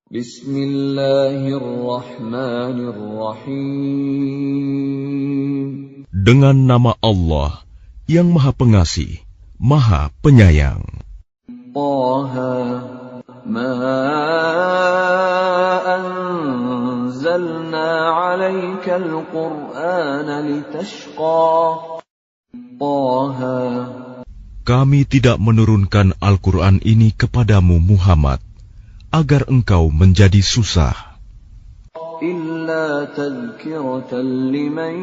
Bismillahirrahmanirrahim. Dengan nama Allah yang Maha Pengasih, Maha Penyayang. Taha, ma anzalna 'alaikal Qur'ana litashqa. Taha, Kami tidak menurunkan Al-Quran ini kepadamu Muhammad agar engkau menjadi susah, illa tadhkiratan liman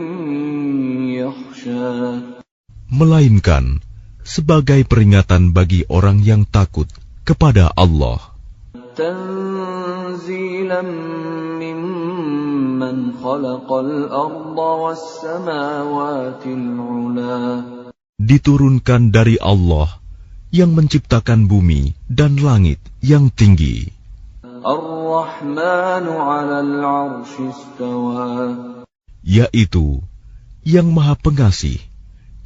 yakhsha, melainkan sebagai peringatan bagi orang yang takut kepada Allah. Tanzilan mimman khalaqal arda was samawatil 'ula, Diturunkan dari Allah yang menciptakan bumi dan langit yang tinggi. Ar-Rahmanu 'alal 'arsy istawa, Yaitu yang Maha Pengasih,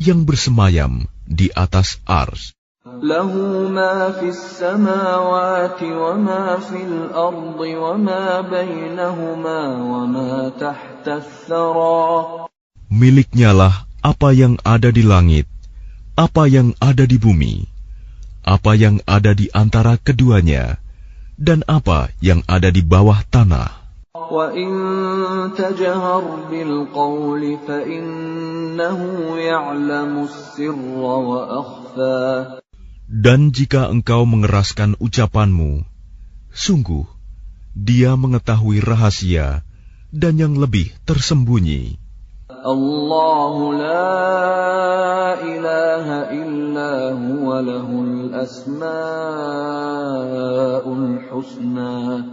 yang bersemayam di atas ars. lahu ma fis samawati wa ma fil ardi wa ma bainahuma wa ma tahta ath-thara. Miliknyalah apa yang ada di langit, apa yang ada di bumi, apa yang ada di antara keduanya, dan apa yang ada di bawah tanah. Wa in tajhar bil qawli fa innahu ya'lamu as-sirra wa akhfa. Dan jika engkau mengeraskan ucapanmu, sungguh Dia mengetahui rahasia dan yang lebih tersembunyi. Allahu la ilaha illa huwa lahul asma'ul husna.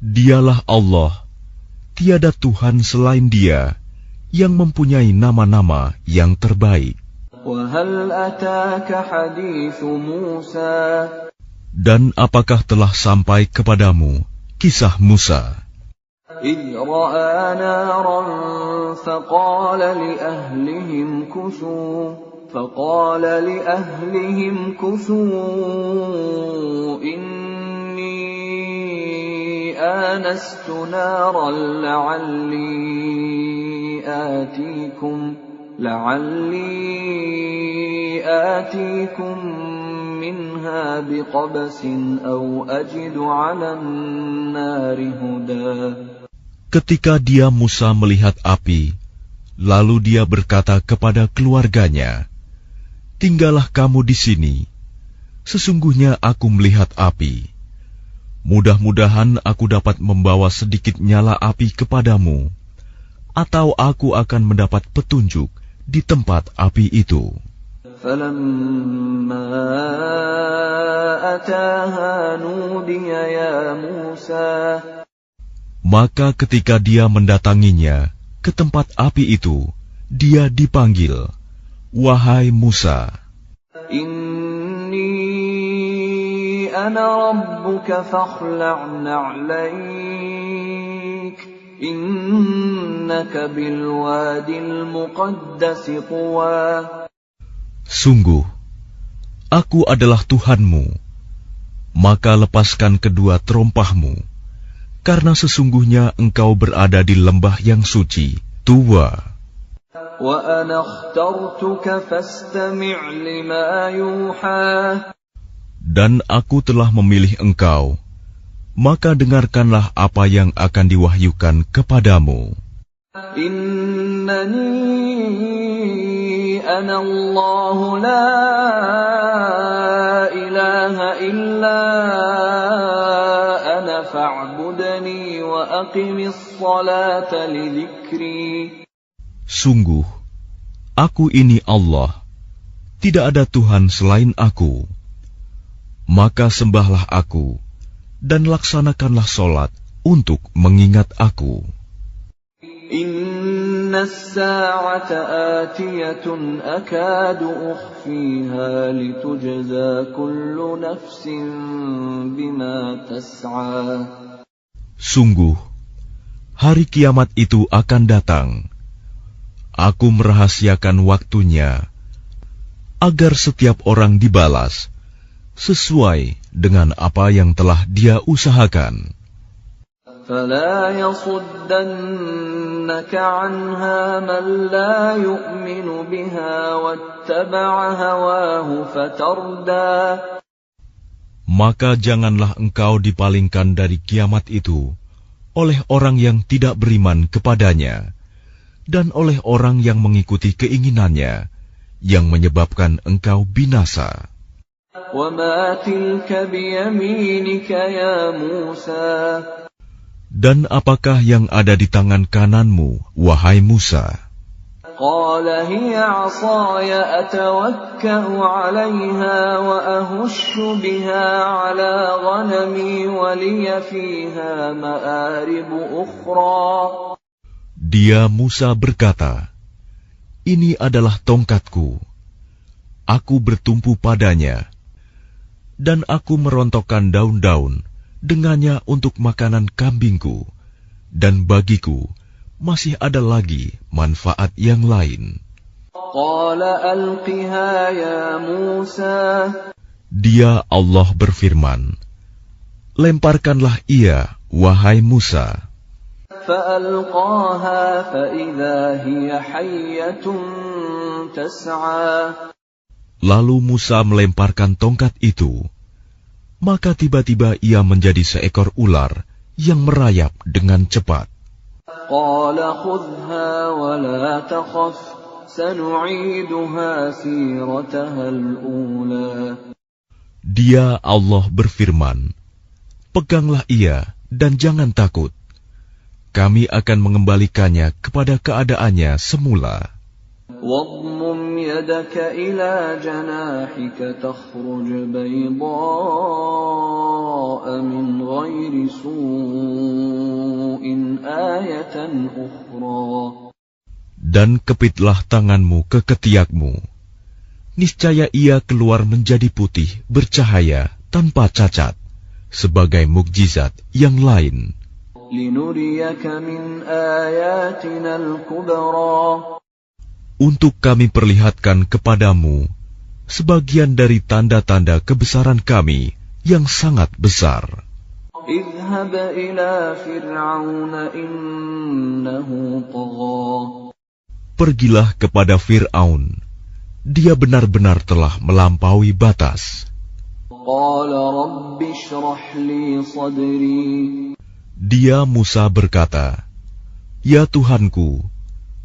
Dialah Allah, tiada Tuhan selain Dia, yang mempunyai nama-nama yang terbaik. Wa hal ataka hadithu Musa. Dan apakah telah sampai kepadamu kisah Musa, إذ رأى نارا فقال لأهلهم كثوا إني آنست نارا لعلي آتيكم منها بقبس أو أجد على النار هدى. ketika dia Musa melihat api, lalu dia berkata kepada keluarganya, "Tinggallah kamu di sini. Sesungguhnya aku melihat api. Mudah-mudahan aku dapat membawa sedikit nyala api kepadamu, atau aku akan mendapat petunjuk di tempat api itu." فَلَمَّا أَتَاهَا نُودِيَ يَا مُوسَى. Maka ketika dia mendatanginya ke tempat api itu, dia dipanggil, "Wahai Musa, Inni ana rabbuka fakhla'na 'alaik, innaka bil wadil muqaddas tuwa." Sungguh, aku adalah Tuhanmu, maka lepaskan kedua terompahmu, karena sesungguhnya engkau berada di lembah yang suci, Tuwa. Wa ana akhtartuka fastami' lima yuha. Dan aku telah memilih engkau, maka dengarkanlah apa yang akan diwahyukan kepadamu. Innani ana Allah la ilaha illa ana fa'budni wa aqimis salata li dzikri. Sungguh, aku ini Allah, tidak ada Tuhan selain aku. Maka sembahlah aku, dan laksanakanlah solat untuk mengingat aku. Inna as-sa'ata atiyatun akadu ukhfiha litujza kullu nafsin bima tas'a. Sungguh, hari kiamat itu akan datang. Aku merahasiakan waktunya, agar setiap orang dibalas sesuai dengan apa yang telah dia usahakan. فلا يصدنك عنها من لا يؤمن بها واتبع هواه فتردى. Maka janganlah engkau dipalingkan dari kiamat itu oleh orang yang tidak beriman kepadanya dan oleh orang yang mengikuti keinginannya yang menyebabkan engkau binasa. وَمَا تِلْكَ بِيَمِينِكَ يَا مُوسَى. Dan apakah yang ada di tangan kananmu, wahai Musa? قال هي عصاي أتوكأ عليها وأهش بها على غنمي ولي فيها مآرب أخرى. Dia Musa berkata, ini adalah tongkatku. Aku bertumpu padanya, dan aku merontokkan daun-daun dengannya untuk makanan kambingku, dan bagiku masih ada lagi manfaat yang lain. Dia Allah berfirman, lemparkanlah ia, wahai Musa. Lalu Musa melemparkan tongkat itu. Maka tiba-tiba ia menjadi seekor ular yang merayap dengan cepat. Dia Allah berfirman, peganglah ia dan jangan takut. Kami akan mengembalikannya kepada keadaannya semula. واضمم يدك إلى جناحك تخرج بيضاء من غير سوء آية أخرى. Dan kepitlah tanganmu ke ketiakmu. Niscaya ia keluar menjadi putih bercahaya tanpa cacat, sebagai mukjizat yang lain. لنريك من آياتنا الكبرى. Untuk kami perlihatkan kepadamu sebagian dari tanda-tanda kebesaran kami yang sangat besar. اذهب إلى فرعون إنه طغى. Pergilah kepada Fir'aun, dia benar-benar telah melampaui batas. قال رب اشرح لي صدري. Dia Musa berkata, ya Tuhanku,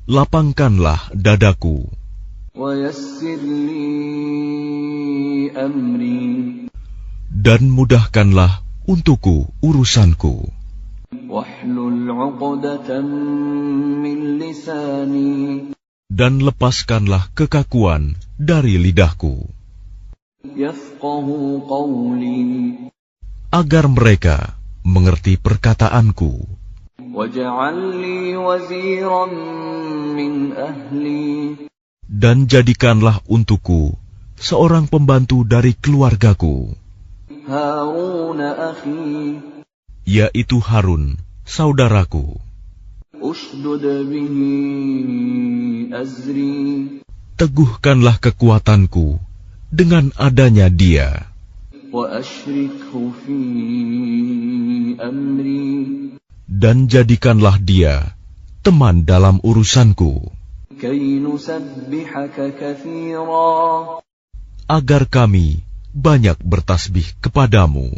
lapangkanlah dadaku. ويسر لي أمري. Dan mudahkanlah untukku urusanku. واحلل عقدة من لساني. Dan lepaskanlah kekakuan dari lidahku. يفقهوا قولي. Agar mereka mengerti perkataanku. واجعل لي وزيرا من أهلي. Dan jadikanlah untukku seorang pembantu dari keluargaku, هارون أخي. yaitu Harun, saudaraku. أشدد به أزري. Teguhkanlah kekuatanku dengan adanya dia. وأشركه في أمري. Dan jadikanlah dia teman dalam urusanku, كي نسبحك كثيرا. agar kami banyak bertasbih kepadamu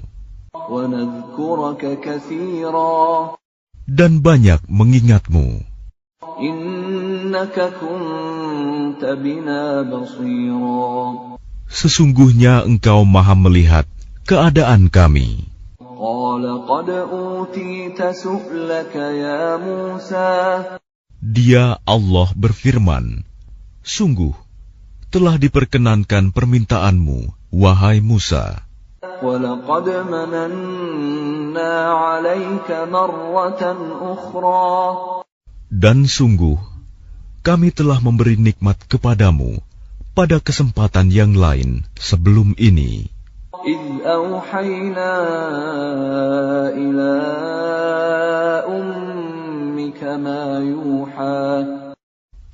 ونذكرك كثيرا. dan banyak mengingatmu. إنك كنت بنا بصيرا. Sesungguhnya engkau maha melihat keadaan kami. قال قد أوتيت سؤلك يا موسى. Dia Allah berfirman, sungguh telah diperkenankan permintaanmu, wahai Musa. وَلَقَدْ مَنَنَّا عَلَيْكَ مَرَّةً أُخْرَى. Dan sungguh kami telah memberi nikmat kepadamu pada kesempatan yang lain sebelum ini. إِذْ أَوْحَيْنَا إِلَىٰ أُمِّكَ مَا يُوحَىٰ.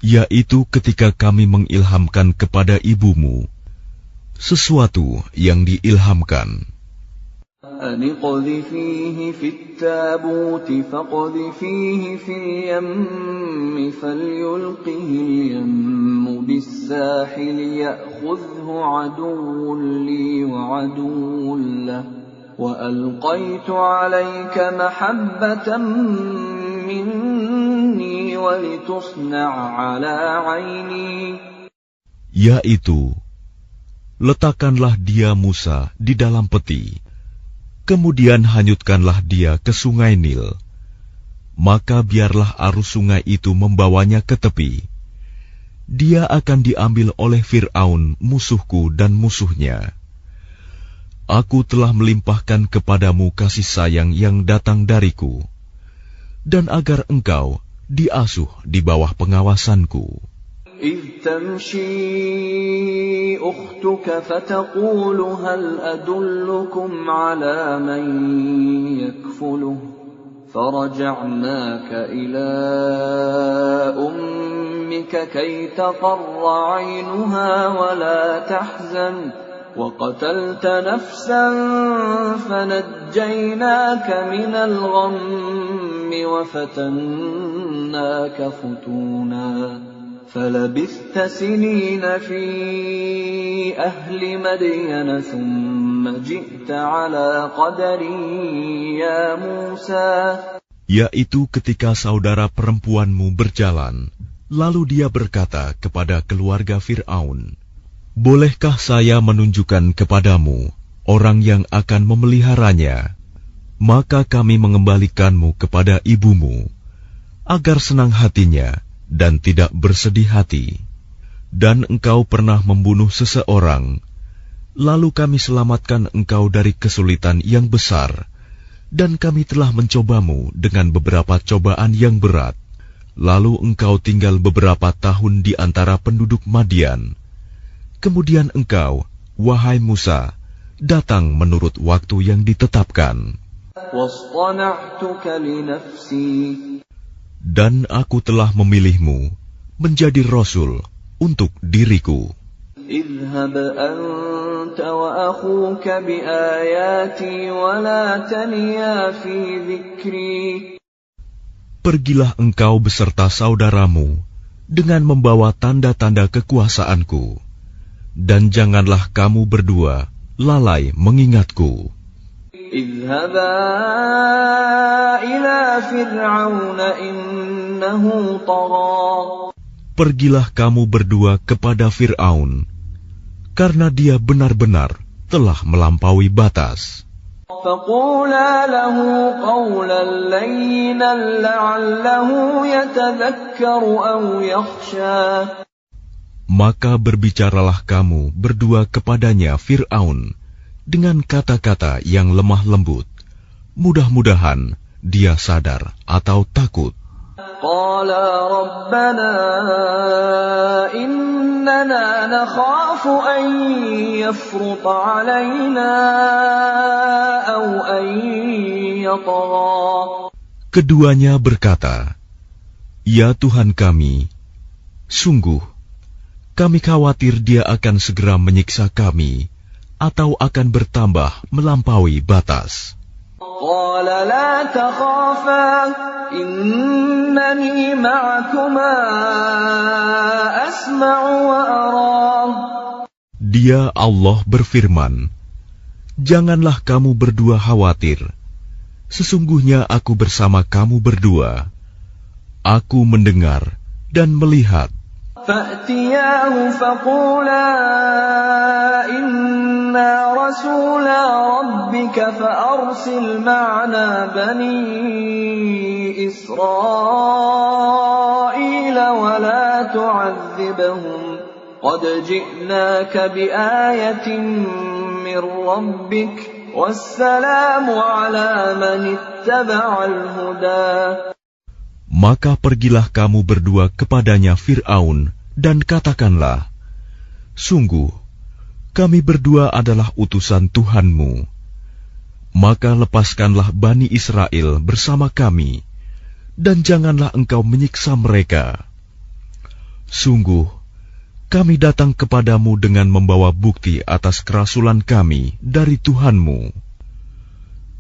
Yaitu ketika kami mengilhamkan kepada ibumu sesuatu yang diilhamkan. أن اقذفيه في التابوت فاقذفيه في اليم فليلقه اليم بالساحل يأخذه عدو لي وعدو له وألقيت عليك محبة مني ولتصنع على عيني. Yaitu, letakkanlah dia Musa di dalam peti, kemudian hanyutkanlah dia ke sungai Nil. Maka biarlah arus sungai itu membawanya ke tepi. Dia akan diambil oleh Fir'aun, musuhku dan musuhnya. Aku telah melimpahkan kepadamu kasih sayang yang datang dariku, dan agar engkau diasuh di bawah pengawasanku. إذ تمشي أختك فتقول هل أدلكم على من يكفله فرجعناك إلى أمك كي تقر عينها ولا تحزن وقتلت نفسا فنجيناك من الغم وفتناك فتونا فلبثت سنين في أهل مدين ثم جئت على قدر يا موسى. Yaitu ketika saudara perempuanmu berjalan, lalu dia berkata kepada keluarga Fir'aun, bolehkah saya menunjukkan kepadamu orang yang akan memeliharanya? Maka kami mengembalikanmu kepada ibumu, agar senang hatinya dan tidak bersedih hati. Dan engkau pernah membunuh seseorang, lalu kami selamatkan engkau dari kesulitan yang besar, dan kami telah mencobamu dengan beberapa cobaan yang berat. Lalu engkau tinggal beberapa tahun di antara penduduk Madian. Kemudian engkau, wahai Musa, datang menurut waktu yang ditetapkan. Dan aku telah memilihmu menjadi Rasul untuk diriku. اذهب أنت وأخوك بآياتي ولا تنيا في ذكري. Pergilah engkau beserta saudaramu dengan membawa tanda-tanda kekuasaanku, dan janganlah kamu berdua lalai mengingatku. اذهبا إلى فرعون إنه طغى. Pergilah kamu berdua kepada Fir'aun, karena dia benar-benar telah melampaui batas. فقولا له قولا لينا لعله يتذكر أو يخشى. Maka berbicaralah kamu berdua kepadanya Fir'aun dengan kata-kata yang lemah lembut. Mudah-mudahan dia sadar atau takut. قالا ربنا إننا نخاف أن يفرط علينا أو أن يطغى. Keduanya berkata, ya Tuhan kami, sungguh kami khawatir dia akan segera menyiksa kami atau akan bertambah melampaui batas. قال لا تخافا إنني معكما أسمع وأرى. Dia Allah berfirman, janganlah kamu berdua khawatir. Sesungguhnya aku bersama kamu berdua. Aku mendengar dan melihat. فأتياه فقولا إنا رسولا ربك فأرسل معنا بني إسرائيل ولا تعذبهم قد جئناك بآية من ربك والسلام على من اتبع الهدى. Maka pergilah kamu berdua kepadanya Fir'aun dan katakanlah, sungguh, kami berdua adalah utusan Tuhanmu. Maka lepaskanlah Bani Israel bersama kami, dan janganlah engkau menyiksa mereka. Sungguh, kami datang kepadamu dengan membawa bukti atas kerasulan kami dari Tuhanmu.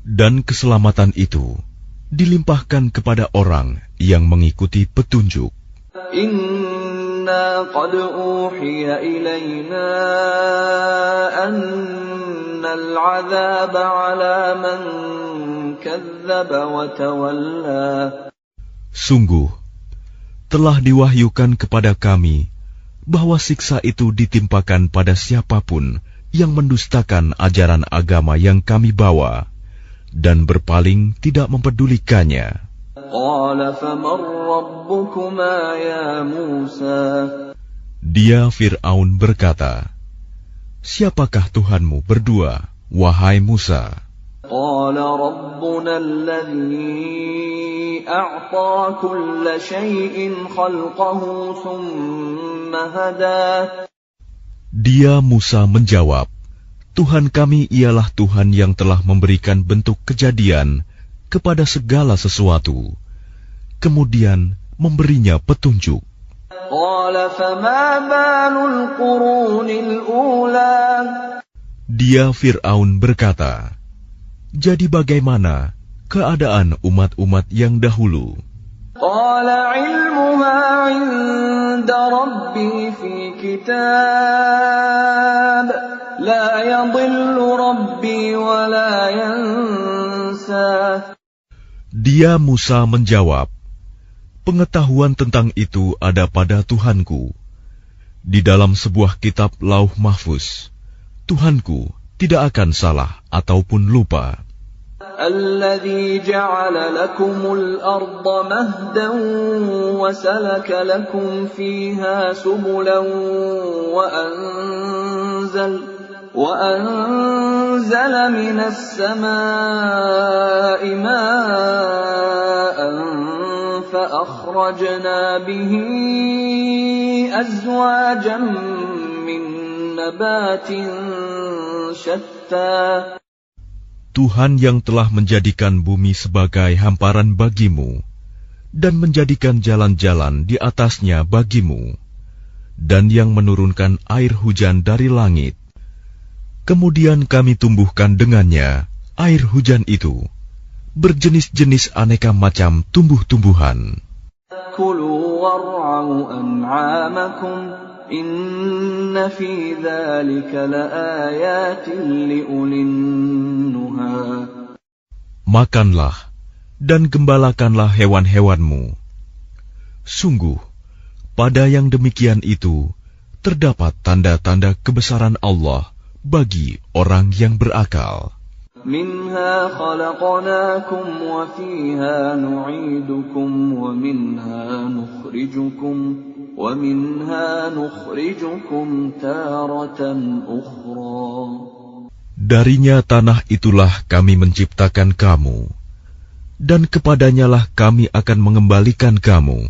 Dan keselamatan itu dilimpahkan kepada orang yang mengikuti petunjuk. Inna qad uhiya ilayna annal 'adzaba 'ala man kadzdzaba wa tawalla. Sungguh, telah diwahyukan kepada kami bahwa siksa itu ditimpakan pada siapapun yang mendustakan ajaran agama yang kami bawa dan berpaling tidak mempedulikannya. Qala faman rabbukuma ya Musa. Dia Fir'aun berkata, siapakah Tuhanmu berdua, wahai Musa? Qala rabbuna alladhi a'ta kulla shay'in khalqahu thumma hada. Dia Musa menjawab, Tuhan kami ialah Tuhan yang telah memberikan bentuk kejadian kepada segala sesuatu, kemudian memberinya petunjuk. Qala fama balul qurunil ula. Dia Fir'aun berkata, jadi bagaimana keadaan umat-umat yang dahulu? Qala ilmuha 'inda rabbi fi kitab la yadhillu rabbi wa la yansa. Dia Musa menjawab, pengetahuan tentang itu ada pada Tuhanku. Di dalam sebuah kitab Lauh Mahfuz, Tuhanku tidak akan salah ataupun lupa. Alladzi ja'ala lakumul arda mahdan wa salaka lakum fiha subulan wa anzala minas samaa'i ma'an fa akhrajna bihi azwajan min nabatin syatta. Tuhan yang telah menjadikan bumi sebagai hamparan bagimu dan menjadikan jalan-jalan di atasnya bagimu, dan yang menurunkan air hujan dari langit. Kemudian kami tumbuhkan dengannya air hujan itu berjenis-jenis aneka macam tumbuh-tumbuhan. Kulu war'au an'amakum inna fi dzalika laayatin liulin nuha. Makanlah dan gembalakanlah hewan-hewanmu. Sungguh, pada yang demikian itu terdapat tanda-tanda kebesaran Allah bagi orang yang berakal. Minha khalaqnakum wa fiha nu'idukum wa minha nukhrijukum taratan ukhra. Darinya tanah itulah kami menciptakan kamu, dan kepadanyalah kami akan mengembalikan kamu,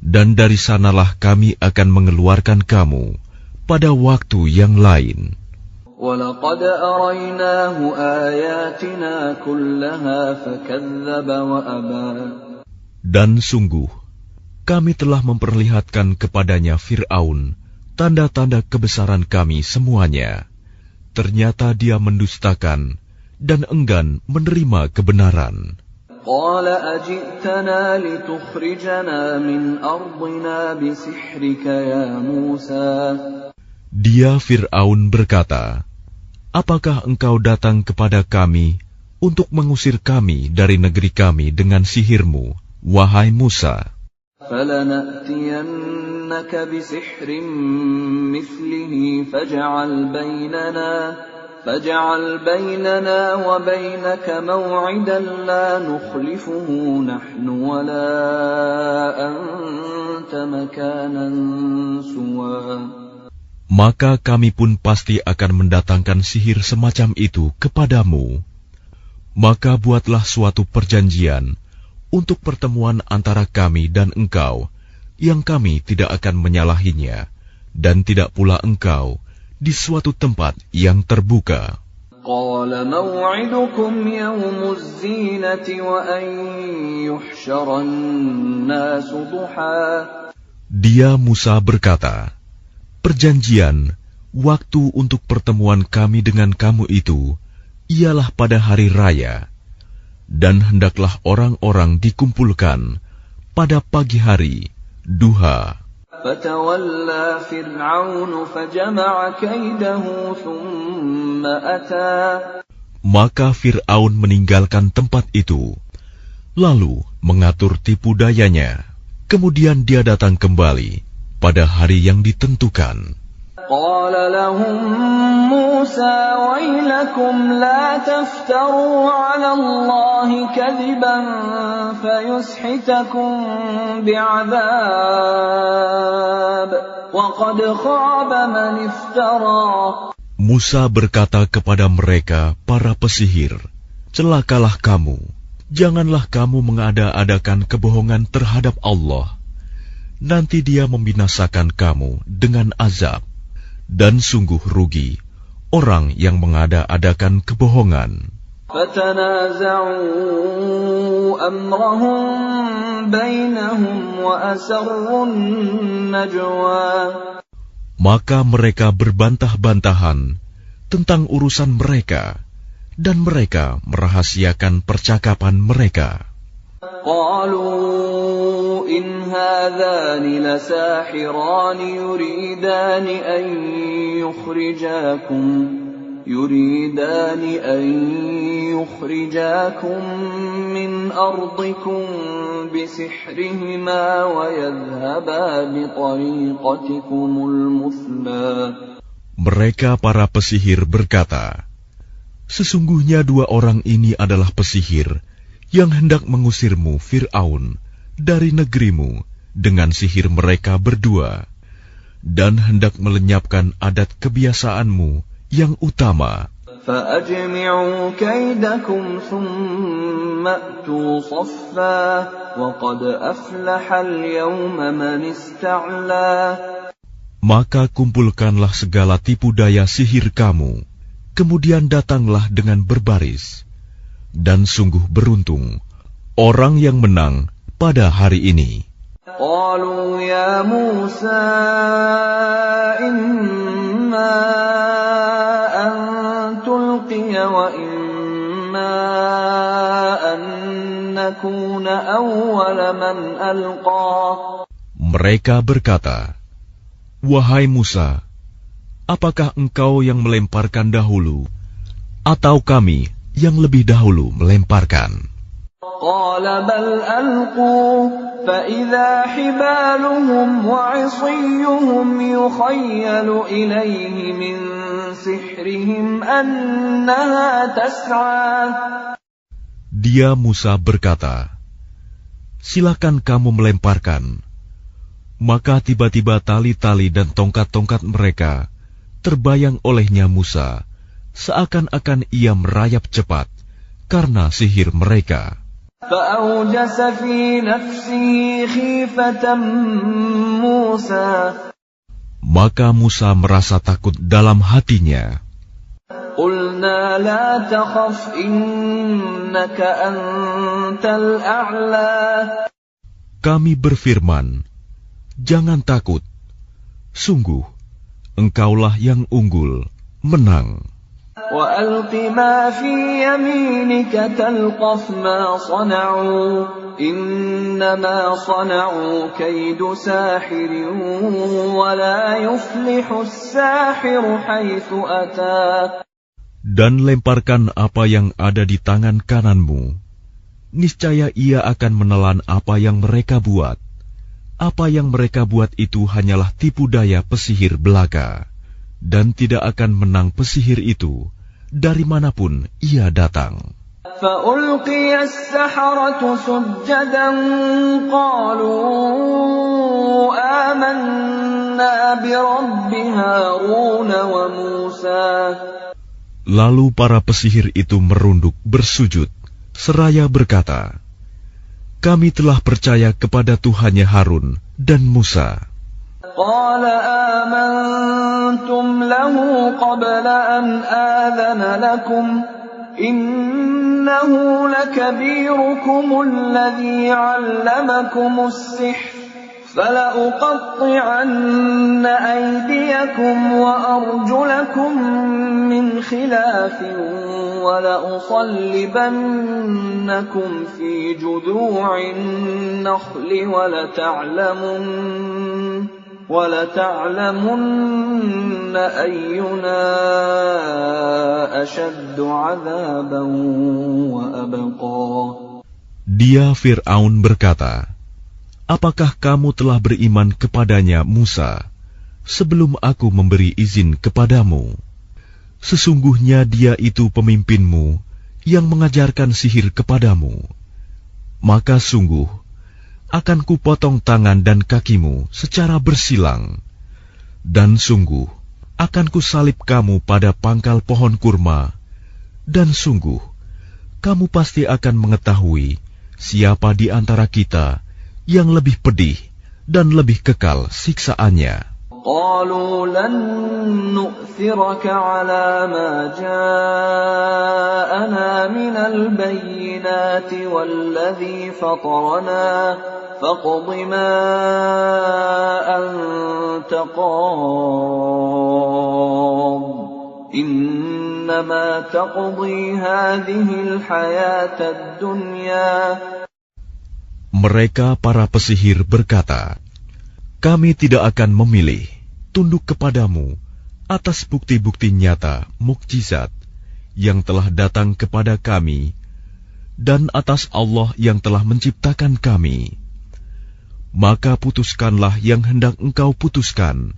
dan dari sanalah kami akan mengeluarkan kamu pada waktu yang lain. وَلَقَدْ أَرَيْنَاهُ آيَاتِنَا كُلَّهَا فَكَذَّبَ وَأَبَى. Dan sungguh, kami telah memperlihatkan kepadanya Fir'aun tanda-tanda kebesaran kami semuanya. Ternyata dia mendustakan dan enggan menerima kebenaran. قَالَ أَجِئْتَنَا لِتُخْرِجَنَا مِنْ أَرْضِنَا بِسِحْرِكَ يَا مُوسَى. Dia Fir'aun berkata, apakah engkau datang kepada kami untuk mengusir kami dari negeri kami dengan sihirmu, wahai Musa? فَلَنَأْتِيَنَّكَ بِسِحْرٍ مِثْلِهِ فَاجْعَلْ بَيْنَنَا وَبَيْنَكَ مَوْعِدًا لَا نُخْلِفُهُ نَحْنُ وَلَا أَنْتَ مَكَانًا سُوًى. Maka kami pun pasti akan mendatangkan sihir semacam itu kepadamu. Maka buatlah suatu perjanjian untuk pertemuan antara kami dan engkau, yang kami tidak akan menyalahinya, dan tidak pula engkau di suatu tempat yang terbuka. قَالَ مَوْعِدُكُمْ يَوْمُ الزِّينَةِ وَأَنْ يُحْشَرَ النَّاسُ ضُحًى. Dia Musa berkata, perjanjian, waktu untuk pertemuan kami dengan kamu itu, ialah pada hari raya, dan hendaklah orang-orang dikumpulkan pada pagi hari, duha. فَتَوَلَّى فِرْعَوْنُ فَجَمَعَ كَيْدَهُ ثُمَّ أَتَى. Maka Fir'aun meninggalkan tempat itu, lalu mengatur tipu dayanya. Kemudian dia datang kembali pada hari yang ditentukan. قال لهم موسى ويلكم لا تفتروا على الله كذبا فيسحتكم بعذاب وقد خاب من افترى. Musa berkata kepada mereka, para pesihir, celakalah kamu, janganlah kamu mengada-adakan kebohongan terhadap Allah. Nanti dia membinasakan kamu dengan azab. Dan sungguh rugi orang yang mengada-adakan kebohongan. فَتَنَازَعُوا أَمْرَهُمْ بَيْنَهُمْ وَأَسَرُّوا النَّجْوَى. Maka mereka berbantah-bantahan tentang urusan mereka, dan mereka merahasiakan percakapan mereka. قالوا إن هذان لساحران يريدان أن يخرجاكم من أرضكم بسحرهما ويذهبا بطريقتكم المثلى. Mereka para pesihir berkata, sesungguhnya dua orang ini adalah pesihir yang hendak mengusirmu, Fir'aun, dari negerimu dengan sihir mereka berdua, dan hendak melenyapkan adat kebiasaanmu yang utama. فَأَجْمِعُوا كَيْدَكُمْ ثُمَّ أْتُوا صَفًّا وَقَدْ أَفْلَحَ الْيَوْمَ مَنِ اسْتَعْلَى. Maka kumpulkanlah segala tipu daya sihir kamu, kemudian datanglah dengan berbaris. Dan sungguh beruntung orang yang menang pada hari ini. قالوا يا موسى إما أن تلقي وإما أن نكون أول من ألقى. Mereka berkata, wahai Musa, apakah engkau yang melemparkan dahulu, atau kami yang lebih dahulu melemparkan? قال بل ألقوا فإذا حبالهم وعصيهم يخيل إليه من سحرهم أنها تسعى. Dia Musa berkata, silakan kamu melemparkan. Maka tiba-tiba tali-tali dan tongkat-tongkat mereka terbayang olehnya Musa, seakan-akan ia merayap cepat karena sihir mereka. فأوجس في نفسه خيفة موسى. Maka Musa merasa takut dalam hatinya. قلنا لا تخف إنك أنت الأعلى. Kami berfirman, jangan takut, sungguh engkaulah yang unggul, menang. وَأَلْقِ مَا فِي يَمِينِكَ تَلْقَفْ مَا صَنَعُوا إِنَّمَا صَنَعُوا كَيْدُ سَاحِرٍ وَلَا يُفْلِحُ السَّاحِرُ حَيْثُ أَتَى. Dan lemparkan apa yang ada di tangan kananmu. Niscaya ia akan menelan apa yang mereka buat. Apa yang mereka buat itu hanyalah tipu daya pesihir belaka. Dan tidak akan menang pesihir itu dari manapun ia datang. فَأُلْقِيَ السَّحَرَةُ سُجَّدًا قَالُوا آمَنَّا بِرَبِّ هَارُونَ وَمُوسَى. Lalu para pesihir itu merunduk bersujud, seraya berkata, kami telah percaya kepada Tuhannya Harun dan Musa. قال آمنتم له قبل أن آذن لكم إنه لكبيركم الذي علمكم السحر فَلَأُقَطِّعَنَّ أَيْدِيَكُمْ وَأَرْجُلَكُمْ مِنْ خِلَافٍ وَلَأُصَلِّبَنَّكُمْ فِي جُذُوعِ النَّخْلِ وَلَتَعْلَمُنَّ أَيُّنَا أَشَدُّ عَذَابًا وَأَبْقَى. Dia Fir'aun berkata, apakah kamu telah beriman kepadanya Musa sebelum aku memberi izin kepadamu? Sesungguhnya dia itu pemimpinmu yang mengajarkan sihir kepadamu. Maka sungguh akan kupotong tangan dan kakimu secara bersilang, dan sungguh akan kusalib kamu pada pangkal pohon kurma, dan sungguh kamu pasti akan mengetahui siapa di antara kita yang lebih pedih dan lebih kekal siksaannya. قالوا لن نؤثرك على ما جاءنا من البينات والذي فطرنا فاقض ما أنت قاض إنما تقضي هذه الحياة الدنيا. Mereka para pesihir berkata, kami tidak akan memilih tunduk kepadamu atas bukti-bukti nyata mukjizat yang telah datang kepada kami dan atas Allah yang telah menciptakan kami. Maka putuskanlah yang hendak engkau putuskan.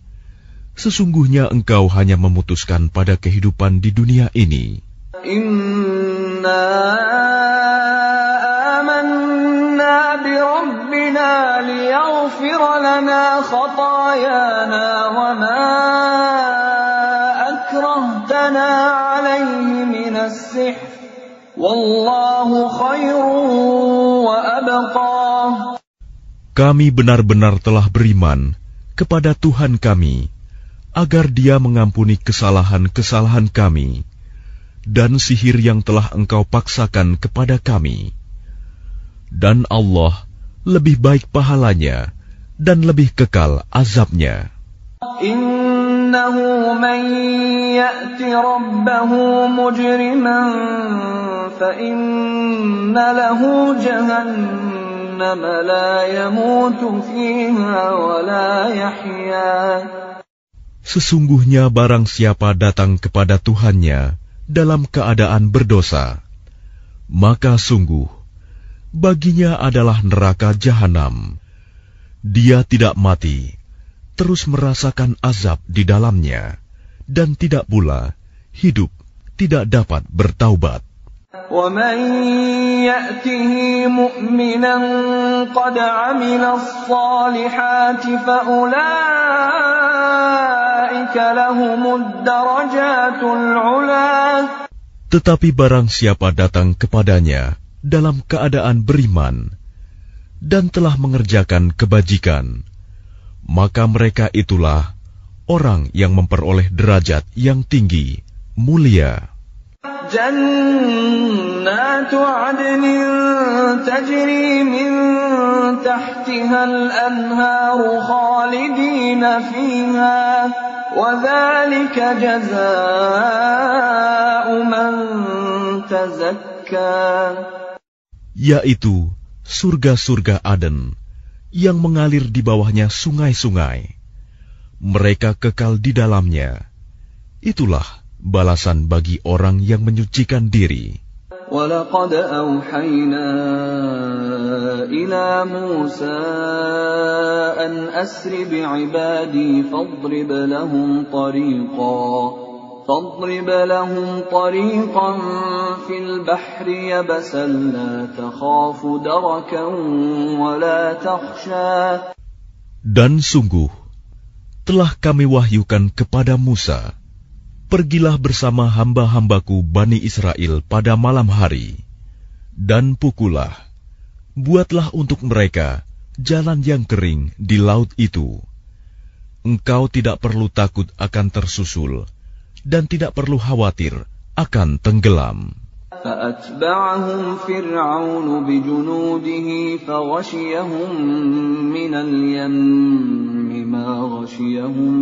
Sesungguhnya engkau hanya memutuskan pada kehidupan di dunia ini. Inna amanna bi rabbina liyaghfir lana khatayana wa ma akrahtana alayhi minas sihr wallahu khairun wa abqa. Kami benar-benar telah beriman kepada Tuhan kami agar Dia mengampuni kesalahan-kesalahan kami dan sihir yang telah engkau paksakan kepada kami. Dan Allah lebih baik pahalanya dan lebih kekal azabnya. Innahu man ya'ti rabbahu mujriman fa inna lahu jahannam la yamutu fiha wa la yahya. Sesungguhnya barang siapa datang kepada Tuhannya dalam keadaan berdosa, maka sungguh baginya adalah neraka jahanam. Dia tidak mati, terus merasakan azab di dalamnya, dan tidak pula hidup tidak dapat bertaubat. وَمَنْ يَأْتِهِ مُؤْمِنًا قَدْ عَمِلَ الصَّالِحَاتِ فَأُولَئِكَ لَهُمُ الدَّرَجَاتُ الْعُلَى. Tetapi barang siapa datang kepadanya dalam keadaan beriman dan telah mengerjakan kebajikan, maka mereka itulah orang yang memperoleh derajat yang tinggi, mulia. جنات عدن تجري من تحتها الأنهار خالدين فيها وذلك جزاء من تزكى. Yaitu surga-surga Aden yang mengalir di bawahnya sungai-sungai. Mereka kekal di dalamnya. Itulah balasan bagi orang yang menyucikan diri. وَلَقَدْ أَوْحَيْنَا إِلَى مُوسَىٰ أَنْ أَسْرِ بِعِبَادِي فَاضْرِبْ لَهُمْ طَرِيقًا فِي الْبَحْرِ يَبَسًا لَا تَخَافُ دَرَكًا وَلَا تَخْشَىٰ. Dan sungguh telah kami wahyukan kepada Musa, pergilah bersama hamba-hambaku Bani Israel pada malam hari, dan pukullah, buatlah untuk mereka jalan yang kering di laut itu. Engkau tidak perlu takut akan tersusul, dan tidak perlu khawatir akan tenggelam. فَأَتْبَعَهُمْ فِرْعَوْنُ بِجُنُودِهِ فغشيهم من اليم ما غشيهم.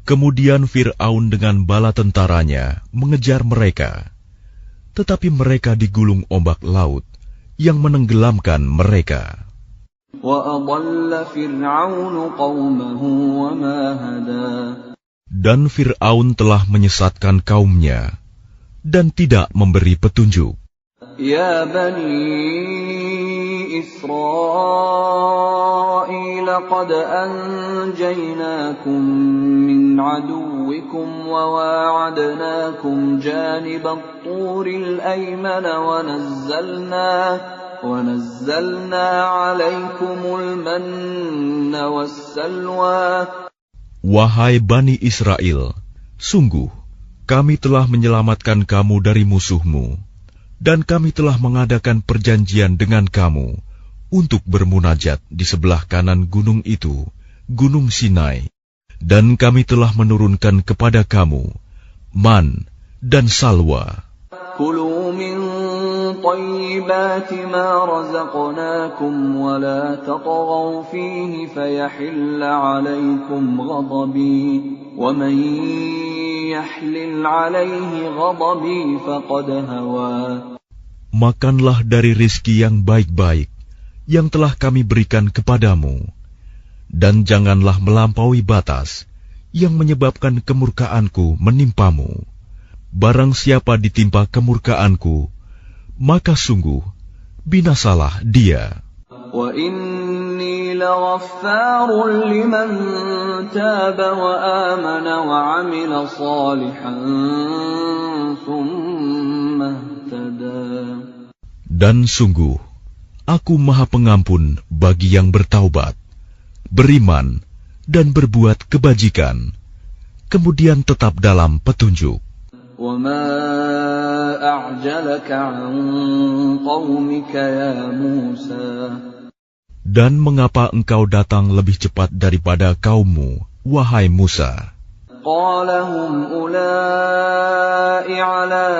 Kemudian Fir'aun dengan bala tentaranya mengejar mereka, tetapi mereka digulung ombak laut yang menenggelamkan mereka. وَأَضَلَّ فِرْعَوْنُ قَوْمَهُ وَمَا هَدَى. Dan Fir'aun telah menyesatkan kaumnya dan tidak memberi petunjuk. يا بني إسرائيل قد أنجيناكم من عدوكم وواعدناكم جانب الطور الأيمن ونزلنا عليكم المن والسلوى. Wahai Bani Israel, sungguh kami telah menyelamatkan kamu dari musuhmu, dan kami telah mengadakan perjanjian dengan kamu untuk bermunajat di sebelah kanan gunung itu, Gunung Sinai, dan kami telah menurunkan kepada kamu man dan salwa. كلوا من طيبات ما رزقناكم ولا تطغوا فيه فيحل عليكم غضبي ومن يحلل عليه غضبي فقد هوى. Makanlah dari rizki yang baik-baik yang telah kami berikan kepadamu, dan janganlah melampaui batas yang menyebabkan kemurkaanku menimpamu. Barang siapa ditimpa kemurkaanku, maka sungguh binasalah dia. وَإِنِّي لَغَفَّارٌ لِمَن تَابَ وَآمَنَ وَعَمِلَ صَالِحًا ثُمَّ اهْتَدَى. Dan sungguh, Aku Maha Pengampun bagi yang bertaubat, beriman, dan berbuat kebajikan, kemudian tetap dalam petunjuk. وَمَا أَعْجَلَكَ عَنْ قَوْمِكَ يَا مُوسَى. Dan mengapa engkau datang lebih cepat daripada kaummu, wahai Musa? قَالَ هُمْ أُولَاءِ عَلَىٰ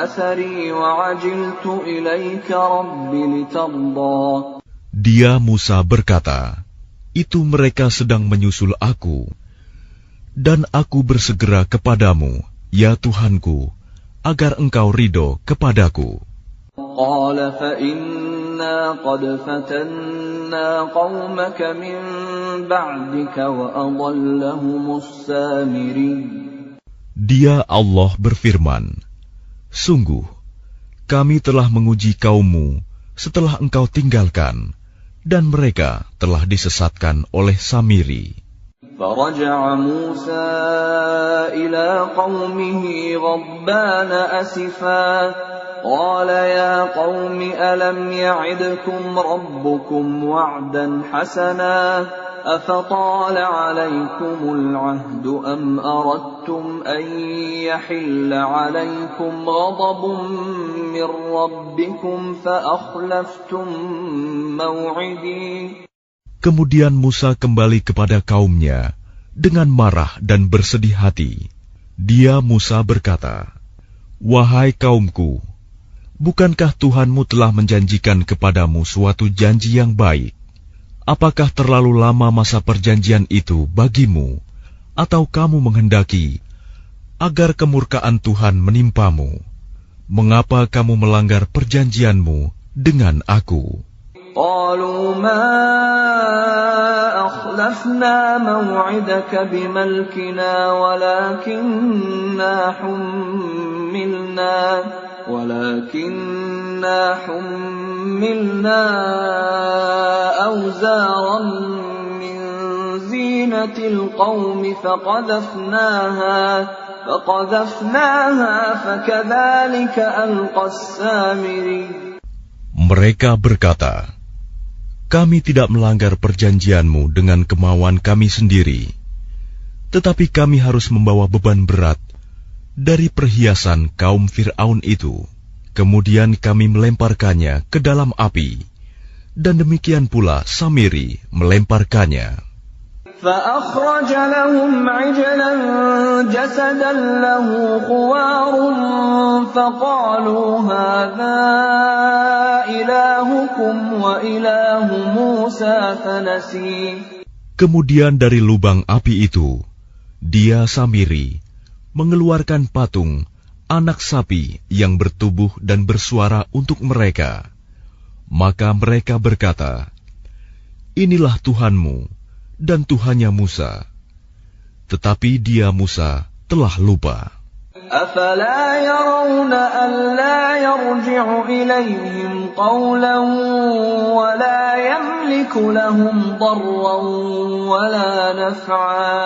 أَثَرِي وَعَجِلْتُ إِلَيْكَ رَبِّ لِتَرْضَىٰ. Dia Musa berkata, itu mereka sedang menyusul aku, dan aku bersegera kepadamu, ya Tuhanku, agar engkau ridho kepadaku. قَالَ فَإِنَّا قَدْ فَتَنَّا قَوْمَكَ مِن بَعْدِكَ وَأَضَلَّهُمُ السَّامِرِيُّ. Dia Allah berfirman, sungguh, kami telah menguji kaummu setelah engkau tinggalkan, dan mereka telah disesatkan oleh Samiri. فَرَجَعَ مُوسَى إِلَىٰ قَوْمِهِ غَضْبَانَ أَسِفًا قَالَ يَا قَوْمِ أَلَمْ يَعِدْكُمْ رَبُّكُمْ وَعْدًا حَسَنًا أَفَطَالَ عَلَيْكُمُ الْعَهْدُ أَمْ أَرَدتُّمْ أَن يَحِلَّ عَلَيْكُمْ غَضَبٌ مِّن رَّبِّكُمْ فَأَخْلَفْتُم مَّوْعِدِي. Kemudian Musa kembali kepada kaumnya dengan marah dan bersedih hati. Dia Musa berkata, wahai kaumku, bukankah Tuhanmu telah menjanjikan kepadamu suatu janji yang baik? Apakah terlalu lama masa perjanjian itu bagimu, atau kamu menghendaki agar kemurkaan Tuhan menimpamu? Mengapa kamu melanggar perjanjianmu dengan aku? قالوا ما أخلفنا موعدك بملكنا ولكننا حملنا أوزارا من زينة القوم فقذفناها فكذلك ألقى السامري. Mereka berkata, kami tidak melanggar perjanjianmu dengan kemauan kami sendiri, tetapi kami harus membawa beban berat dari perhiasan kaum Fir'aun itu. Kemudian kami melemparkannya ke dalam api, dan demikian pula Samiri melemparkannya. فَأَخْرَجَ لَهُمْ عِجْلًا جَسَدًا لَهُ خُوَارٌ فَقَالُوا هَٰذَا إِلَٰهُكُمْ إلهكم وإله موسى فنسي. Kemudian dari lubang api itu, dia Samiri mengeluarkan patung anak sapi yang bertubuh dan bersuara untuk mereka. Maka mereka berkata, "Inilah Tuhanmu dan Tuhannya Musa." Tetapi dia Musa telah lupa. أَفَلَا يَرَوْنَ أَلَّا يَرْجِعُ إِلَيْهِمْ قَوْلًا وَلَا يَمْلِكُ لَهُمْ ضَرًّا وَلَا نَفْعًا.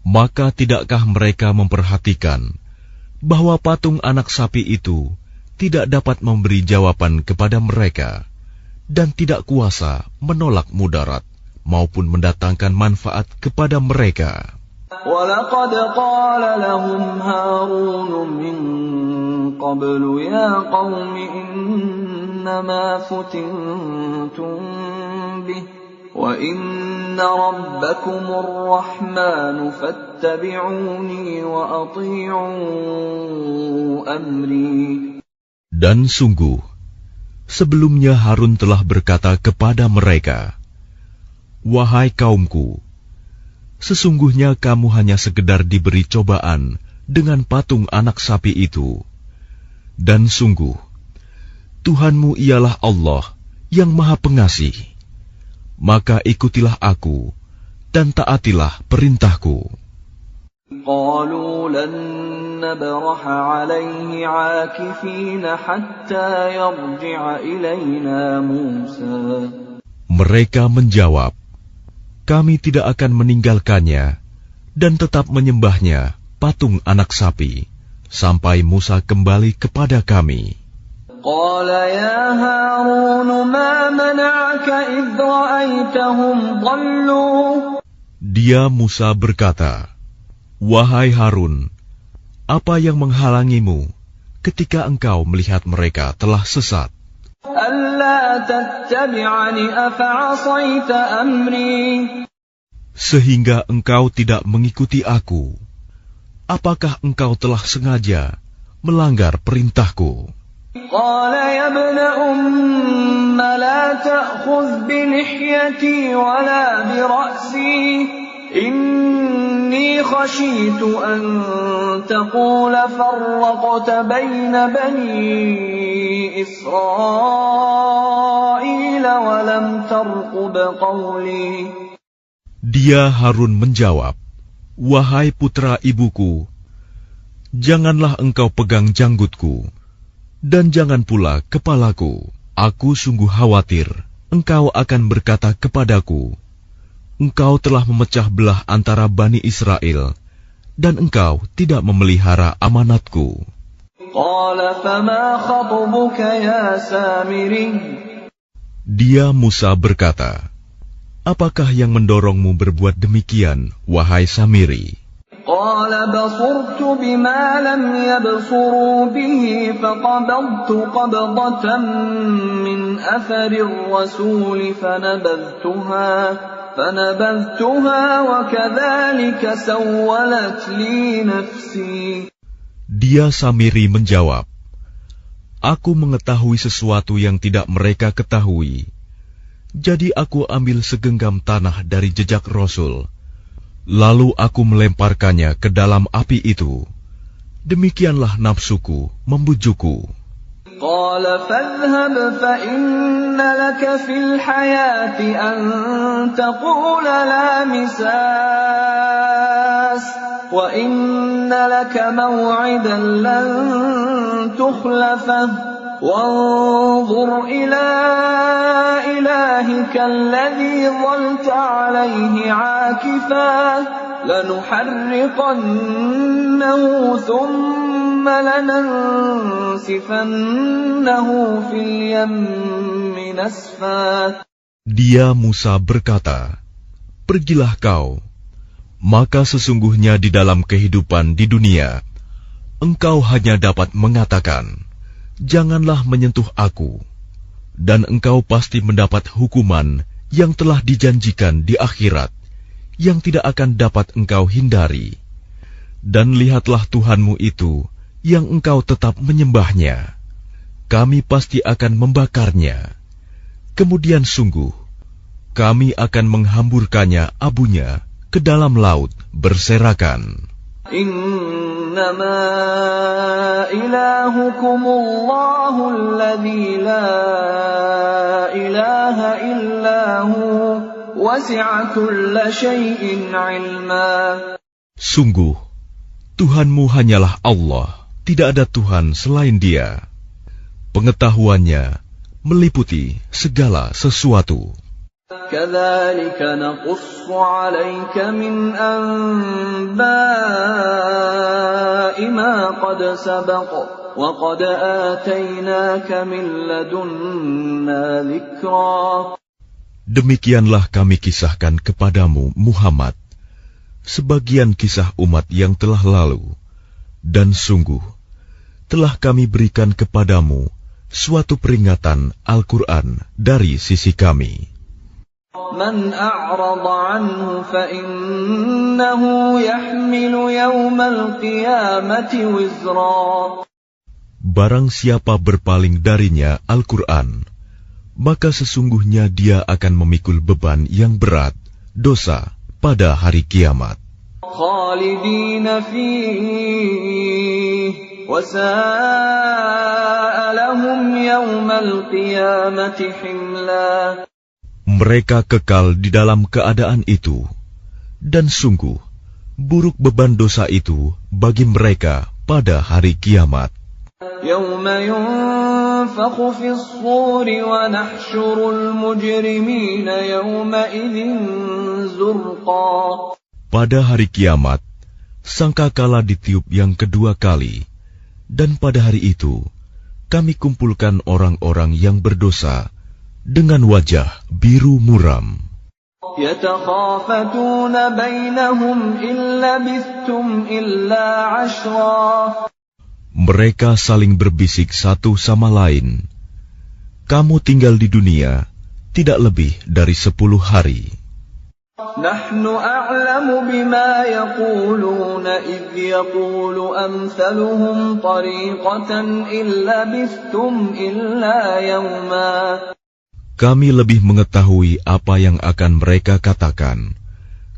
Maka tidakkah mereka memperhatikan bahwa patung anak sapi itu tidak dapat memberi jawaban kepada mereka dan tidak kuasa menolak mudarat maupun mendatangkan manfaat kepada mereka? وَلَقَدْ قَالَ لَهُمْ هَارُونُ مِنْ قَبْلُ يَا قَوْمِ إِنَّمَا فُتِنْتُمْ بِهِ وَإِنَّ رَبَّكُمُ الرَّحْمَنُ فَاتَّبِعُونِي وَأَطِيعُوا أَمْرِي. Dan sungguh, sebelumnya Harun telah berkata kepada mereka, "Wahai kaumku, sesungguhnya kamu hanya sekedar diberi cobaan dengan patung anak sapi itu. Dan sungguh, Tuhanmu ialah Allah yang Maha Pengasih. Maka ikutilah aku dan taatilah perintahku." قَالُوا لَن نَّبْرَحَ عَلَيْهِ عَاكِفِينَ حَتَّى يَرْجِعَ إِلَيْنَا مُوسَى. Mereka menjawab, "Kami tidak akan meninggalkannya dan tetap menyembahnya patung anak sapi sampai Musa kembali kepada kami." قَالَ يَا هَارُونُ مَا مَنَعَكَ إِذْ رَأَيْتَهُمْ ضَلُّوا. Dia Musa berkata, "Wahai Harun, apa yang menghalangimu ketika engkau melihat mereka telah sesat? أَلَّا تَتَّبِعَنِ أَفَعَصَيْتَ أَمْرِي. Sehingga engkau tidak mengikuti aku. Apakah engkau telah sengaja melanggar perintahku?" قَالَ يَا ابْنَ أُمَّ لَا تَأْخُذْ بِلِحْيَتِي وَلَا بِرَأْسِي إِنِّي خَشِيتُ أَن تَقُولَ فَرَّقْتَ بَيْنَ بَنِي إِسْرَائِيلَ وَلَمْ تَرْقُبْ قَوْلِي. Dia Harun menjawab, "Wahai putra ibuku, janganlah engkau pegang janggutku, dan jangan pula kepalaku. Aku sungguh khawatir engkau akan berkata kepadaku, 'Engkau telah memecah belah antara Bani Israel, dan engkau tidak memelihara amanatku.'" قَالَ فَمَا خَطْبُكَ يَا سَامِرِيُّ. Dia Musa berkata, "Apakah yang mendorongmu berbuat demikian, wahai Samiri?" قَالَ بَصُرْتُ بِمَا لَمْ يَبْصُرُوا بِهِ فَقَبَضْتُ قَبْضَةً مِّنْ أَثَرِ الرَّسُولِ فَنَبَذْتُهَا وَكَذَلِكَ سَوَّلَتْ لِي نَفْسِي. Dia Samiri menjawab, "Aku mengetahui sesuatu yang tidak mereka ketahui. Jadi aku ambil segenggam tanah dari jejak Rasul. Lalu aku melemparkannya ke dalam api itu. Demikianlah nafsuku membujukku." قَالَ فَاذْهَبْ فَإِنَّ لَكَ فِي الْحَيَاةِ أَن تَقُولَ لَا مِسَاسَ وَإِنَّ لَكَ مَوْعِدًا لَّن تُخْلَفَهُ وَانظُرْ إِلَىٰ إِلَٰهِكَ الَّذِي ظَلْتَ عَلَيْهِ عَاكِفًا لَّنُحَرِّقَنَّهُ ثُمَّ لَنَنسِفَنَّهُ فِي الْيَمِّ نَسْفًا. Dia Musa berkata, "Pergilah kau, maka sesungguhnya di dalam kehidupan di dunia, engkau hanya dapat mengatakan, 'Janganlah menyentuh aku,' dan engkau pasti mendapat hukuman yang telah dijanjikan di akhirat, yang tidak akan dapat engkau hindari. Dan lihatlah Tuhanmu itu, yang engkau tetap menyembahnya. Kami pasti akan membakarnya, Kemudian sungguh, kami akan menghamburkannya abunya ke dalam laut berserakan. Innama ilahukumullahu alladzi la ilaha illahu wasi'a kulla syai'in ilma. Sungguh, Tuhanmu hanyalah Allah, tidak ada Tuhan selain Dia. Pengetahuannya meliputi segala sesuatu. Kadzalika naqussu 'alaika min anba'i ma qad sabaq wa qad atainaka min ladunna dzikra. Demikianlah kami kisahkan kepadamu, Muhammad, sebagian kisah umat yang telah lalu, dan sungguh telah kami berikan kepadamu suatu peringatan Al-Quran dari sisi kami. Man a'rada anhu fa innahu yahmilu yawmal qiyamati wizra. Barang siapa berpaling darinya Al-Quran, maka sesungguhnya dia akan memikul beban yang berat, dosa, pada hari kiamat. Khalidina fihi wa sa'a lahum yawmal qiyamati himla. Mereka kekal di dalam keadaan itu, dan sungguh buruk beban dosa itu bagi mereka pada hari kiamat. Yawma yunfakhu fis suri wa nahsyurul mujrimina yawma idzin zurqa. Pada hari kiamat, sangkakala ditiup yang kedua kali, dan pada hari itu kami kumpulkan orang-orang yang berdosa dengan wajah biru muram. Yatakhafatuna bainahum illa labithtum illa 'ashra. Mereka saling berbisik satu sama lain, kamu tinggal di dunia tidak lebih dari 10 hari. Nahnu a'lamu bima yaquluna idh yaqulu amthaluhum tariqatan illa labithtum illa yawma. Kami lebih mengetahui apa yang akan mereka katakan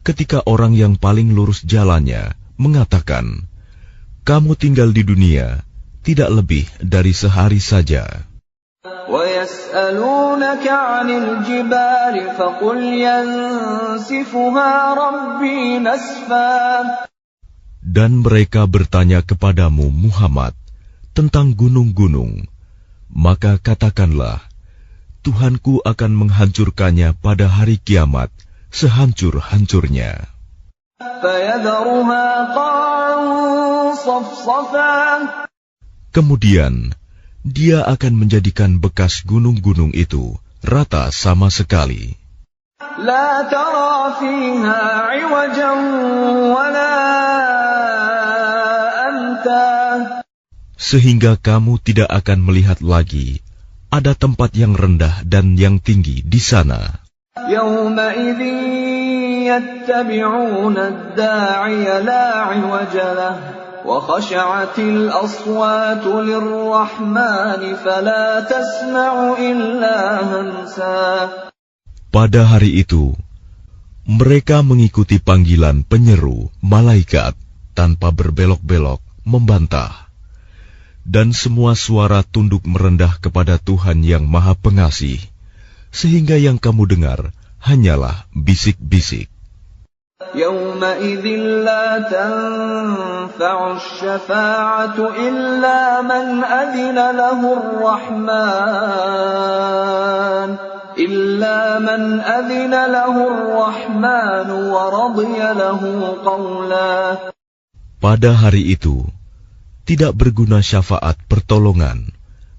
ketika orang yang paling lurus jalannya mengatakan, kamu tinggal di dunia tidak lebih dari sehari saja. وَيَسْأَلُونَكَ عَنِ الْجِبَالِ فَقُلْ يَنسِفُهَا رَبِّي نَسْفًا. Dan mereka bertanya kepadamu, Muhammad, tentang gunung-gunung, maka katakanlah, Tuhanku akan menghancurkannya pada hari kiamat sehancur-hancurnya. Kemudian Dia akan menjadikan bekas gunung-gunung itu rata sama sekali. La tara fiha 'iwajan wala amta. Sehingga kamu tidak akan melihat lagi ada tempat yang rendah dan yang tinggi di sana. Yawma idzin yattabi'una ad-da'iya la 'iwaja lahu wa khashi'atil aswatu lir-rahmani fala tasma'u illa hamsa. Pada hari itu, mereka mengikuti panggilan penyeru malaikat tanpa berbelok-belok membantah. Dan semua suara tunduk merendah kepada Tuhan yang Maha Pengasih, sehingga yang kamu dengar hanyalah bisik-bisik. Yawma idzin la tanfa'u asy-syafa'atu illa man adzina lahu ar-Rahman wa radiya lahu qawla. Pada hari itu tidak berguna syafaat pertolongan,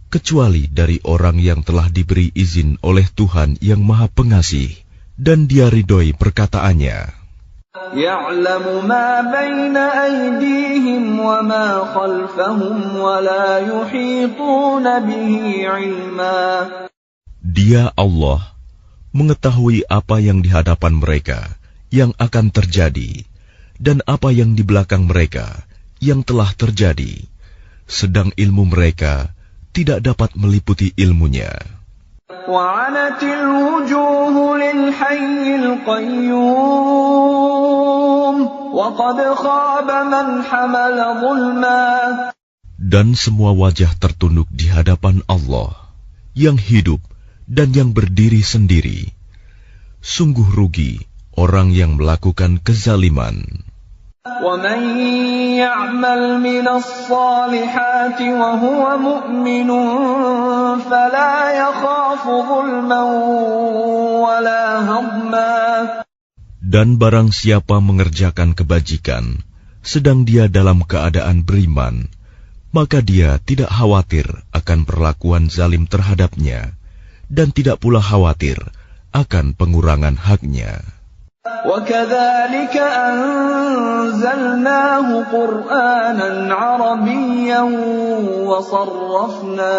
kecuali dari orang yang telah diberi izin oleh Tuhan yang Maha Pengasih, dan Dia ridhoi perkataannya. Ya'lamu ma baina aydihim wa ma khalfahum wa la yuhituna bihi 'ilma. Dia Allah mengetahui apa yang di hadapan mereka yang akan terjadi, dan apa yang di belakang mereka yang telah terjadi, sedang ilmu mereka tidak dapat meliputi ilmunya. وعنت الوجوه للحي القيوم وقد خاب من حمل ظلما. Dan semua wajah tertunduk di hadapan Allah yang hidup dan yang berdiri sendiri. Sungguh rugi orang yang melakukan kezaliman. وَمَن يَعْمَلْ مِنَ الصَّالِحَاتِ وَهُوَ مُؤْمِنٌ فَلَا يَخَافُ ظُلْمًا وَلَا هَضْمًا. Dan barang siapa mengerjakan kebajikan, sedang dia dalam keadaan beriman, maka dia tidak khawatir akan perlakuan zalim terhadapnya, dan tidak pula khawatir akan pengurangan haknya. وَكَذَلِكَ أَنزَلْنَاهُ قُرْآنًا عَرَبِيًّا وَصَرَّفْنَا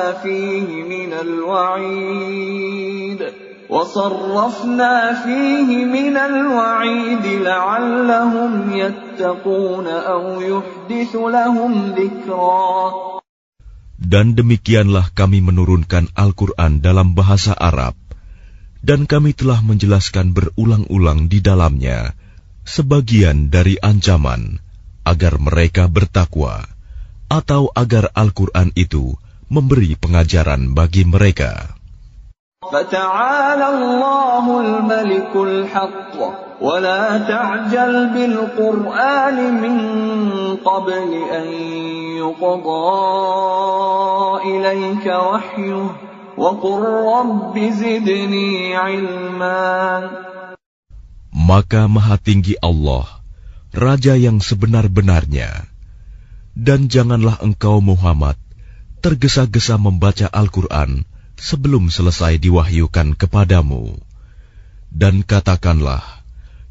فِيهِ مِنَ الْوَعِيدِ لَعَلَّهُمْ يَتَّقُونَ أَوْ يُحْدِثُ لَهُمْ ذِكْرًا. Dan demikianlah kami menurunkan Al-Quran dalam bahasa Arab, dan kami telah menjelaskan berulang-ulang di dalamnya sebagian dari ancaman agar mereka bertakwa, atau agar Al-Quran itu memberi pengajaran bagi mereka. فَتَعَالَى اللَّهُ الْمَلِكُ الْحَقُّ وَلَا تَعْجَلْ بِالْقُرْآنِ مِنْ قَبْلِ أَنْ يُقْضَى إِلَيْكَ وَحْيُهُ وَقُلْ رَبِّ زِدْنِي عِلْمًا. Maka Maha Tinggi Allah, Raja yang sebenar-benarnya, dan janganlah engkau Muhammad tergesa-gesa membaca Al-Quran sebelum selesai diwahyukan kepadamu. Dan katakanlah,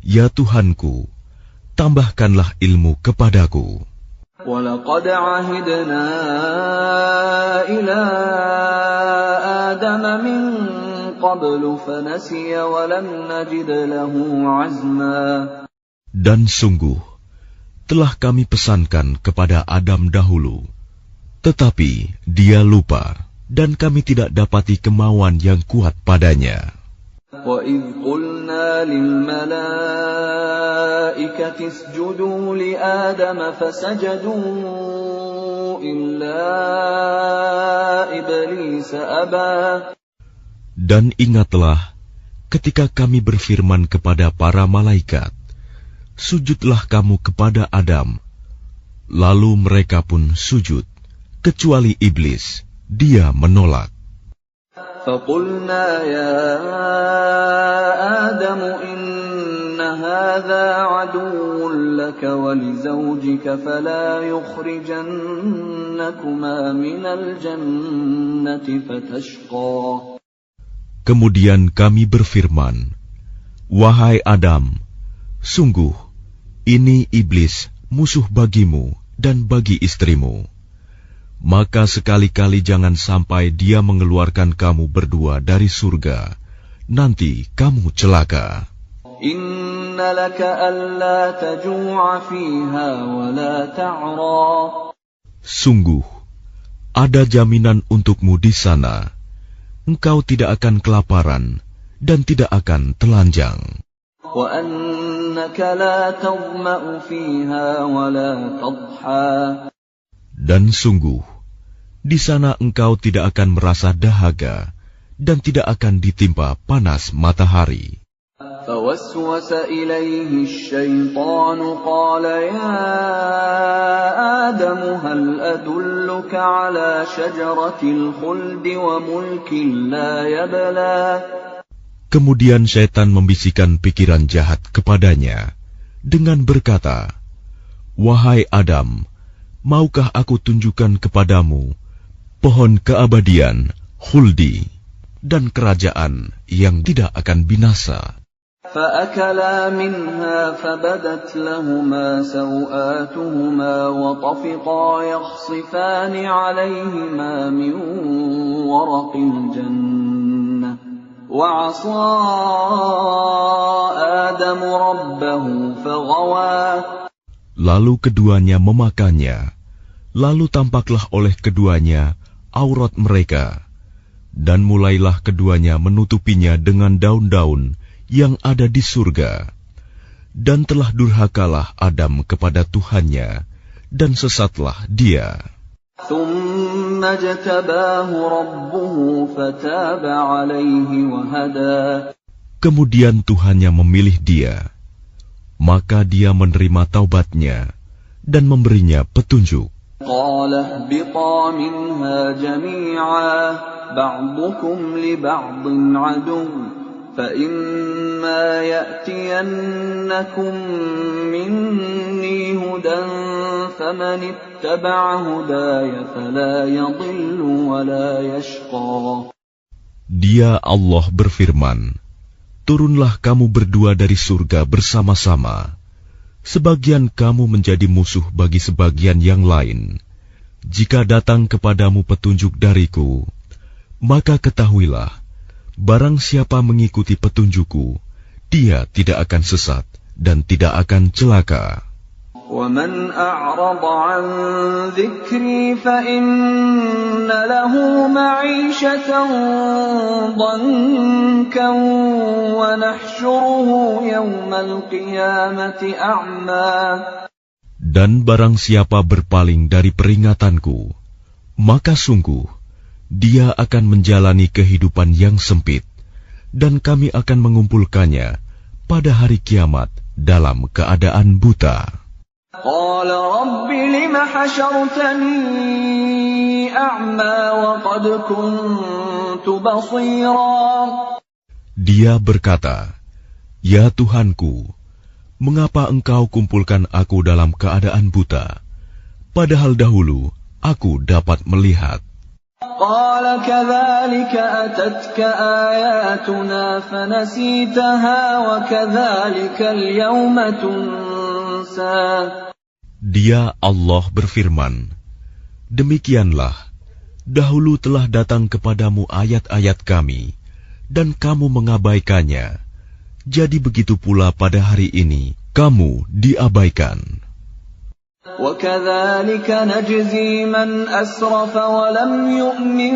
ya Tuhanku, tambahkanlah ilmu kepadaku. وَلَقَدْ عَهِدْنَا إِلَىٰ آدَمَ مِن قَبْلُ فَنَسِيَ وَلَمْ نَجِدْ لَهُ عَزْمًا. Dan sungguh, telah kami pesankan kepada Adam dahulu, tetapi dia lupa, dan kami tidak dapati kemauan yang kuat padanya. وَإِذْ قُلْنَا لِلْمَلَائِكَةِ اسْجُدُوا لِآدَمَ فَسَجَدُوا إِلَّا إِبْلِيسَ أَبَى. Dan ingatlah ketika kami berfirman kepada para malaikat, sujudlah kamu kepada Adam. Lalu mereka pun sujud, kecuali iblis, dia menolak. فَقُلْنَا يَا آدَمُ إِنَّ هَذَا عَدُوٌّ لَكَ وَلِزَوْجِكَ فَلَا يُخْرِجَنَّكُمَا مِنَ الْجَنَّةِ فَتَشْقَى. Kemudian kami berfirman, wahai Adam, sungguh ini iblis musuh bagimu dan bagi istrimu. Maka sekali-kali jangan sampai dia mengeluarkan kamu berdua dari surga, nanti kamu celaka. Inna laka alla taju'a fiha wa la ta'ra. Sungguh, ada jaminan untukmu di sana. Engkau tidak akan kelaparan dan tidak akan telanjang. Wa annaka la tadma'u fiha wa la tadha. Dan sungguh, di sana engkau tidak akan merasa dahaga dan tidak akan ditimpa panas matahari. فوسوس إليه الشيطان قال يا آدم هل أدلك على شجرة الخلد وملك لا يبلى. Kemudian syaitan membisikkan pikiran jahat kepadanya dengan berkata, wahai Adam, maukah aku tunjukkan kepadamu pohon keabadian, khuldi, dan kerajaan yang tidak akan binasa? فَأَكَلَا مِنْهَا فَبَدَتْ لَهُمَا سَوْآتُهُمَا وَطَفِقَا يَخْصِفَانِ عَلَيْهِمَا مِنْ وَرَقِ الْجَنَّةِ وَعَصَى آدَمُ رَبَّهُ فَغَوَى. Lalu keduanya memakannya, lalu tampaklah oleh keduanya aurat mereka, Dan mulailah keduanya menutupinya dengan daun-daun yang ada di surga. Dan telah durhakalah Adam kepada Tuhannya, dan sesatlah dia. ثُمَّ اجْتَبَاهُ رَبُّهُ فَتَابَ عَلَيْهِ وَهَدَى. Kemudian Tuhannya memilih dia, maka dia menerima taubatnya dan memberinya petunjuk. قَالَ اهْبِطَا مِنْهَا جَمِيعًا بَعْضُكُمْ لِبَعْضٍ عَدُوٌّ فَإِمَّا يَأْتِيَنَّكُم مِّنِّي هُدًى فَمَنِ اتَّبَعَ هُدَايَ فَلَا يَضِلُّ وَلَا يَشْقَى. Dia Allah berfirman, turunlah kamu berdua dari surga bersama-sama. Sebagian kamu menjadi musuh bagi sebagian yang lain. Jika datang kepadamu petunjuk dariku, maka ketahuilah, barang siapa mengikuti petunjukku, dia tidak akan sesat dan tidak akan celaka. وَمَنْ أَعْرَضَ عَنْ ذِكْرِي فَإِنَّ لَهُ مَعِيشَةً ضَنكًا وَنَحْشُرُهُ يَوْمَ الْقِيَامَةِ أَعْمَى. Dan barang siapa berpaling dari peringatanku, maka sungguh dia akan menjalani kehidupan yang sempit, dan kami akan mengumpulkannya pada hari kiamat dalam keadaan buta. قال رب لم حشرتني أعمى وقد كنت بصيرا. Dia berkata, ya Tuhanku, mengapa engkau kumpulkan aku dalam keadaan buta, padahal dahulu aku dapat melihat. قال كذلك أتتك آياتنا فنسيتها وكذلك اليوم تنسى. Dia Allah berfirman, demikianlah, dahulu telah datang kepadamu ayat-ayat kami, dan kamu mengabaikannya. Jadi begitu pula pada hari ini, kamu diabaikan. وَكَذَلِكَ نَجْزِي مَنْ أَسْرَفَ وَلَمْ يُؤْمِنْ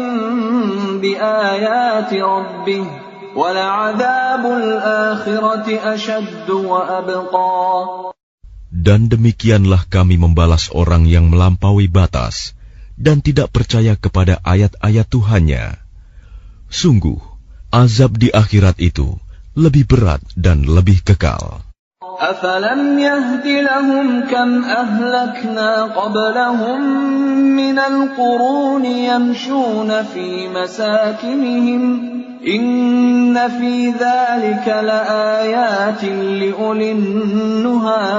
بِآيَاتِ رَبِّهِ وَلَعَذَابُ الْآخِرَةِ أَشَدُّ وَأَبْقَى. Dan demikianlah kami membalas orang yang melampaui batas dan tidak percaya kepada ayat-ayat Tuhannya. Sungguh, azab di akhirat itu lebih berat dan lebih kekal. أَفَلَمْ يَهْدِ لَهُمْ كَمْ أَهْلَكْنَا قَبْلَهُمْ مِنَ الْقُرُونِ يَمْشُونَ فِي مَسَاكِنِهِمْ إِنَّ فِي ذَلِكَ لَآيَاتٍ لِأُولِي النُّهَى.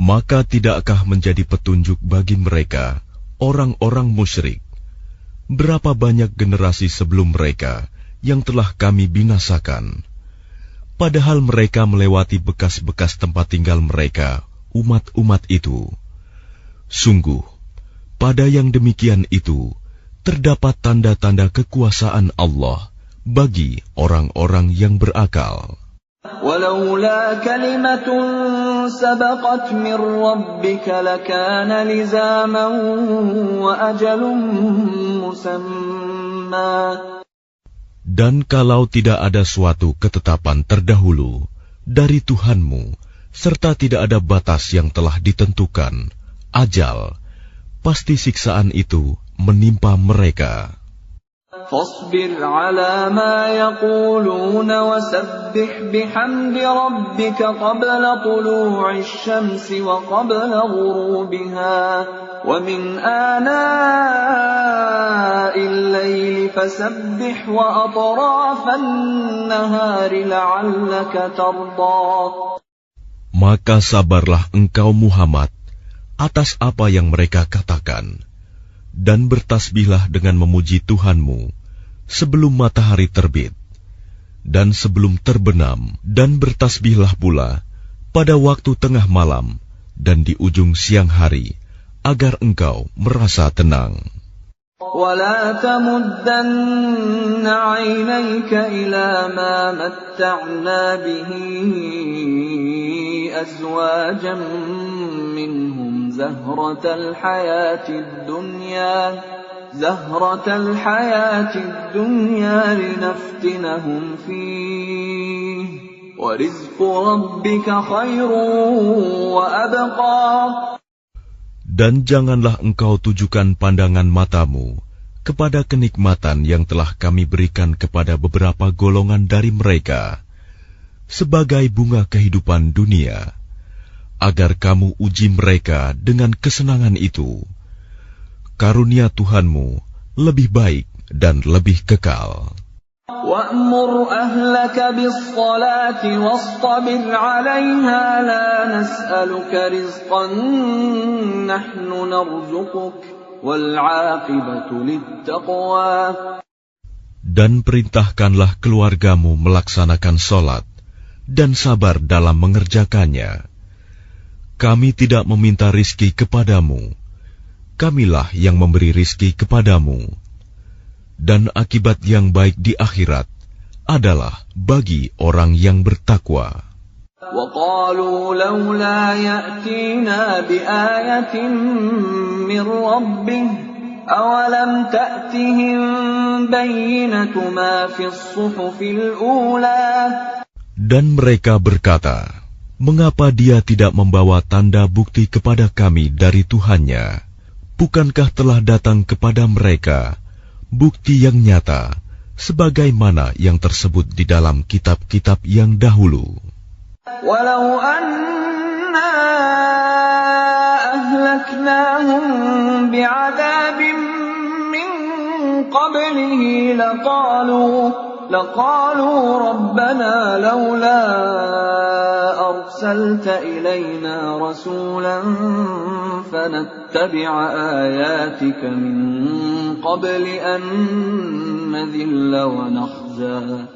Maka tidakkah menjadi petunjuk bagi mereka, orang-orang musyrik, berapa banyak generasi sebelum mereka yang telah kami binasakan, padahal mereka melewati bekas-bekas tempat tinggal mereka, umat-umat itu. Sungguh, pada yang demikian itu, terdapat tanda-tanda kekuasaan Allah bagi orang-orang yang berakal. وَلَوْلَا كَلِمَةٌ سَبَقَتْ مِنْ رَبِّكَ لَكَانَ لِزَامًا وَأَجَلٌ مُّسَمًّى. Dan kalau tidak ada suatu ketetapan terdahulu dari Tuhanmu, serta tidak ada batas yang telah ditentukan, ajal, pasti siksaan itu menimpa mereka. فاصبر على ما يقولون وسبح بحمد ربك قبل طلوع الشمس وقبل غروبها ومن آناء الليل فسبح وأطراف النهار لعلك ترضى. Maka sabarlah engkau Muhammad atas apa yang mereka katakan, dan bertasbihlah dengan memuji Tuhanmu sebelum matahari terbit dan sebelum terbenam, dan bertasbihlah pula pada waktu tengah malam dan di ujung siang hari, agar engkau merasa tenang. وَلَا تَمُدَّنَّ عَيْنَيْكَ إِلَى مَا مَتَّعْنَا بِهِ أَزْوَاجًا مِّنْهُمْ زَهْرَةَ الْحَيَاةِ الدُّنْيَا زهرة الحياة الدنيا لنفتنهم فيه وَرِزْقُ رَبِّكَ خَيْرٌ وَأَبْقَى. Dan janganlah engkau tujukan pandangan matamu kepada kenikmatan yang telah kami berikan kepada beberapa golongan dari mereka sebagai bunga kehidupan dunia, agar kamu uji mereka dengan kesenangan itu. Karunia Tuhanmu lebih baik dan lebih kekal. وَأْمُرْ أَهْلَكَ بِالصَّلَاةِ وَاصْطَبِرْ عَلَيْهَا لَا نَسْأَلُكَ رِزْقًا نَحْنُ نَرْزُقُكَ وَالْعَاقِبَةُ لِلتَّقْوَى. Dan perintahkanlah keluargamu melaksanakan sholat dan sabar dalam mengerjakannya. Kami tidak meminta rizki kepadamu, kamilah yang memberi rizki kepadamu. Dan akibat yang baik di akhirat adalah bagi orang yang bertakwa. وَقَالُوا لَوْلَا يَأْتِينَا بِآيَةٍ مِّن رَّبِّهِ أَوَلَمْ تَأْتِهِم بَيِّنَةُ مَا فِي الصُّحُفِ الْأُولَى. Dan mereka berkata, mengapa dia tidak membawa tanda bukti kepada kami dari Tuhannya? Bukankah telah datang kepada mereka bukti yang nyata, sebagaimana yang tersebut di dalam kitab-kitab yang dahulu. Walau anna ahlaknahum bi'adzabin min qablihi laqalu rabbana laula arsalta ilayna rasulan fanattabi'a ayatika min qabli an nadhilla wa nakhza.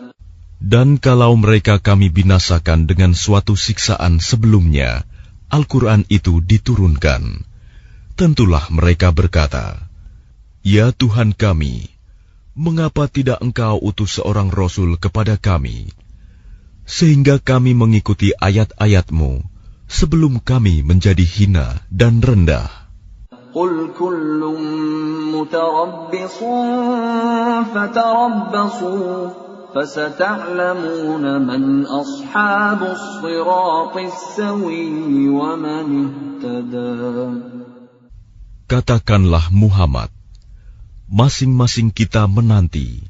Dan kalau mereka kami binasakan dengan suatu siksaan sebelumnya, Al-Quran itu diturunkan, tentulah mereka berkata, Ya Tuhan kami, mengapa tidak Engkau utus seorang Rasul kepada kami, sehingga kami mengikuti ayat-ayat-Mu sebelum kami menjadi hina dan rendah. Qul kullun mutarabbisun fatarabbasu fasata'lamuna man ashabus siratis sawiyyi wa man ihtada. Katakanlah Muhammad, masing-masing kita menanti,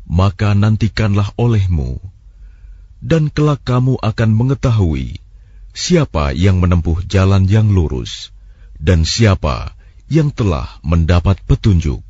maka nantikanlah olehmu, dan kelak kamu akan mengetahui siapa yang menempuh jalan yang lurus, dan siapa yang telah mendapat petunjuk.